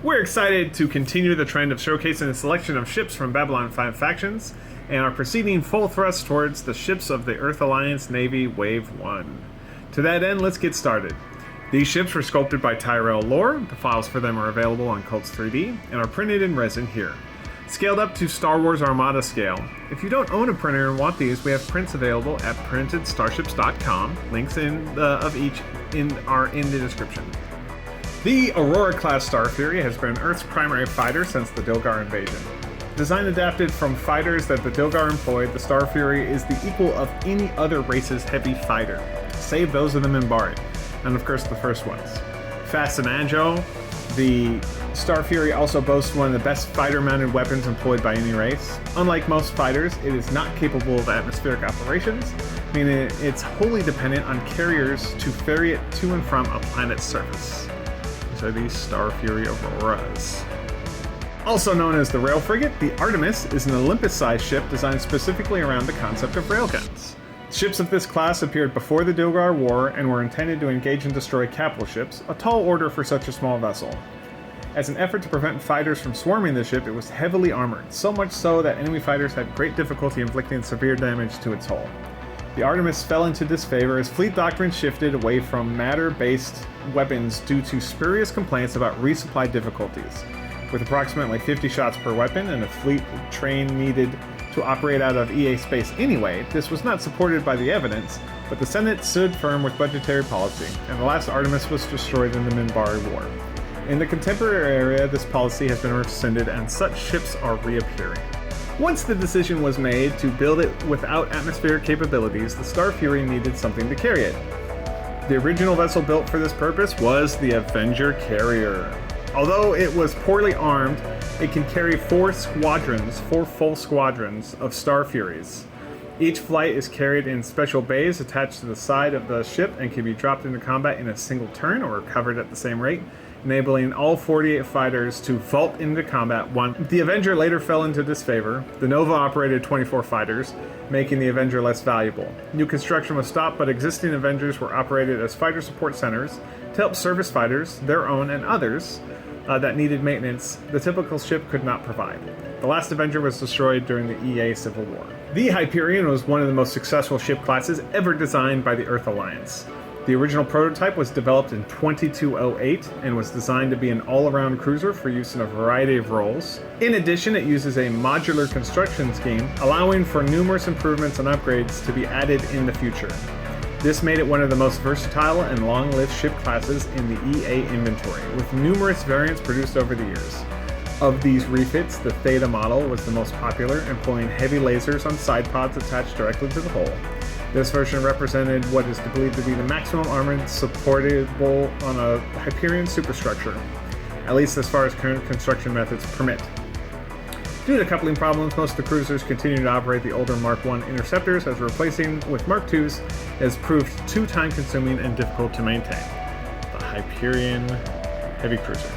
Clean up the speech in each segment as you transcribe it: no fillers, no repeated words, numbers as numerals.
We're excited to continue the trend of showcasing a selection of ships from Bablyon 5 factions, and are proceeding full thrust towards the ships of the Earth Alliance Navy Wave 1. To that end, let's get started. These ships were sculpted by Tyrell Lore, the files for them are available on Cults 3D, and are printed in resin here. Scaled up to Star Wars Armada scale. If you don't own a printer and want these, we have prints available at printedstarships.com. Links of each are in the description. The Aurora class Staryfury has been Earth's primary fighter since the Dilgar invasion. Design adapted from fighters that the Dilgar employed, the Staryfury is the equal of any other race's heavy fighter, save those of the Minbari, and of course the first ones. Fast and agile, the Staryfury also boasts one of the best fighter-mounted weapons employed by any race. Unlike most fighters, it is not capable of atmospheric operations, meaning it's wholly dependent on carriers to ferry it to and from a planet's surface. These are these Staryfury Auroras. Also known as the Rail Frigate, the Artemis is an Olympus-sized ship designed specifically around the concept of railguns. Ships of this class appeared before the Dilgar War and were intended to engage and destroy capital ships, a tall order for such a small vessel. As an effort to prevent fighters from swarming the ship, it was heavily armored, so much so that enemy fighters had great difficulty inflicting severe damage to its hull. The Artemis fell into disfavor as fleet doctrine shifted away from matter-based weapons due to spurious complaints about resupply difficulties. With approximately 50 shots per weapon and a fleet train needed to operate out of EA space anyway, this was not supported by the evidence, but the Senate stood firm with budgetary policy, and the last Artemis was destroyed in the Minbari War. In the contemporary era, this policy has been rescinded and such ships are reappearing. Once the decision was made to build it without atmospheric capabilities, the Staryfury needed something to carry it. The original vessel built for this purpose was the Avenger Carrier. Although it was poorly armed, it can carry four full squadrons of Staryfuries. Each flight is carried in special bays attached to the side of the ship and can be dropped into combat in a single turn or recovered at the same rate, enabling all 48 fighters to vault into combat once. The Avenger later fell into disfavor. The Nova operated 24 fighters, making the Avenger less valuable. New construction was stopped, but existing Avengers were operated as fighter support centers to help service fighters, their own and others, that needed maintenance the typical ship could not provide. The last Avenger was destroyed during the EA Civil War. The Hyperion was one of the most successful ship classes ever designed by the Earth Alliance. The original prototype was developed in 2208 and was designed to be an all-around cruiser for use in a variety of roles. In addition, it uses a modular construction scheme, allowing for numerous improvements and upgrades to be added in the future. This made it one of the most versatile and long-lived ship classes in the EA inventory, with numerous variants produced over the years. Of these refits, the Theta model was the most popular, employing heavy lasers on side pods attached directly to the hull. This version represented what is believed to be the maximum armament supportable on a Hyperion superstructure, at least as far as current construction methods permit. Due to coupling problems, most of the cruisers continue to operate the older Mark I interceptors, as replacing with Mark IIs has proved too time-consuming and difficult to maintain. The Hyperion Heavy Cruiser.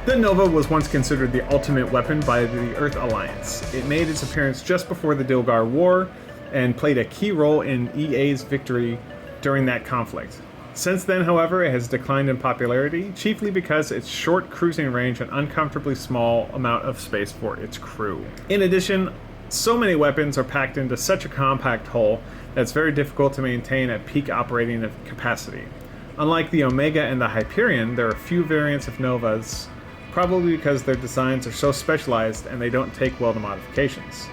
The Nova was once considered the ultimate weapon by the Earth Alliance. It made its appearance just before the Dilgar War and played a key role in EA's victory during that conflict. Since then, however, it has declined in popularity, chiefly because its short cruising range and uncomfortably small amount of space for its crew. In addition, so many weapons are packed into such a compact hull that it's very difficult to maintain at peak operating capacity. Unlike the Omega and the Hyperion, there are few variants of Novas, probably because their designs are so specialized and they don't take well to modifications.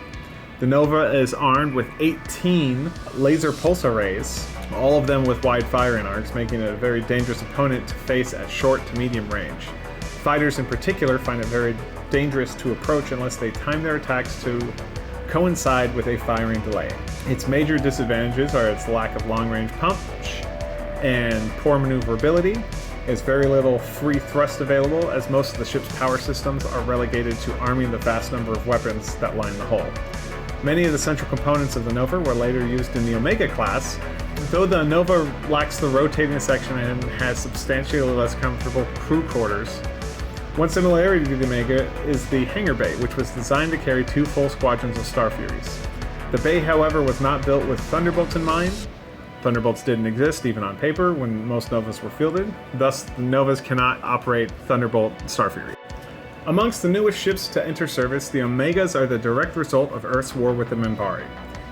The Nova is armed with 18 laser pulse arrays, all of them with wide firing arcs, making it a very dangerous opponent to face at short to medium range. Fighters in particular find it very dangerous to approach unless they time their attacks to coincide with a firing delay. Its major disadvantages are its lack of long-range punch and poor maneuverability. There's very little free thrust available, as most of the ship's power systems are relegated to arming the vast number of weapons that line the hull. Many of the central components of the Nova were later used in the Omega class, though the Nova lacks the rotating section and has substantially less comfortable crew quarters. One similarity to the Omega is the hangar bay, which was designed to carry 2 full squadrons of Staryfuries. The bay, however, was not built with Thunderbolts in mind. Thunderbolts didn't exist, even on paper, when most Novas were fielded. Thus, the Novas cannot operate Thunderbolt Staryfury. Amongst the newest ships to enter service, the Omegas are the direct result of Earth's war with the Minbari.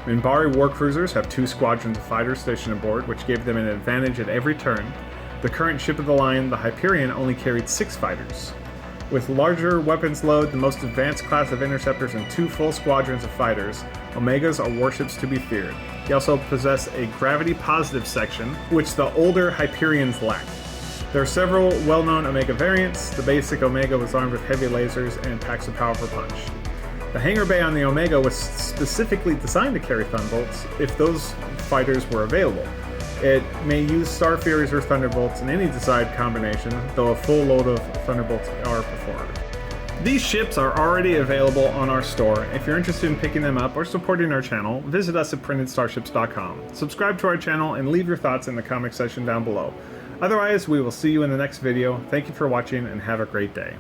Minbari warcruisers have 2 squadrons of fighters stationed aboard, which gave them an advantage at every turn. The current ship of the line, the Hyperion, only carried 6 fighters. With larger weapons load, the most advanced class of interceptors, and 2 full squadrons of fighters, Omegas are warships to be feared. They also possess a gravity-positive section, which the older Hyperions lacked. There are several well-known Omega variants. The basic Omega was armed with heavy lasers and packs a powerful punch. The hangar bay on the Omega was specifically designed to carry Thunderbolts if those fighters were available. It may use Starfuries or Thunderbolts in any desired combination, though a full load of Thunderbolts are preferred. These ships are already available on our store. If you're interested in picking them up or supporting our channel, visit us at printedstarships.com. Subscribe to our channel and leave your thoughts in the comment section down below. Otherwise, we will see you in the next video. Thank you for watching and have a great day.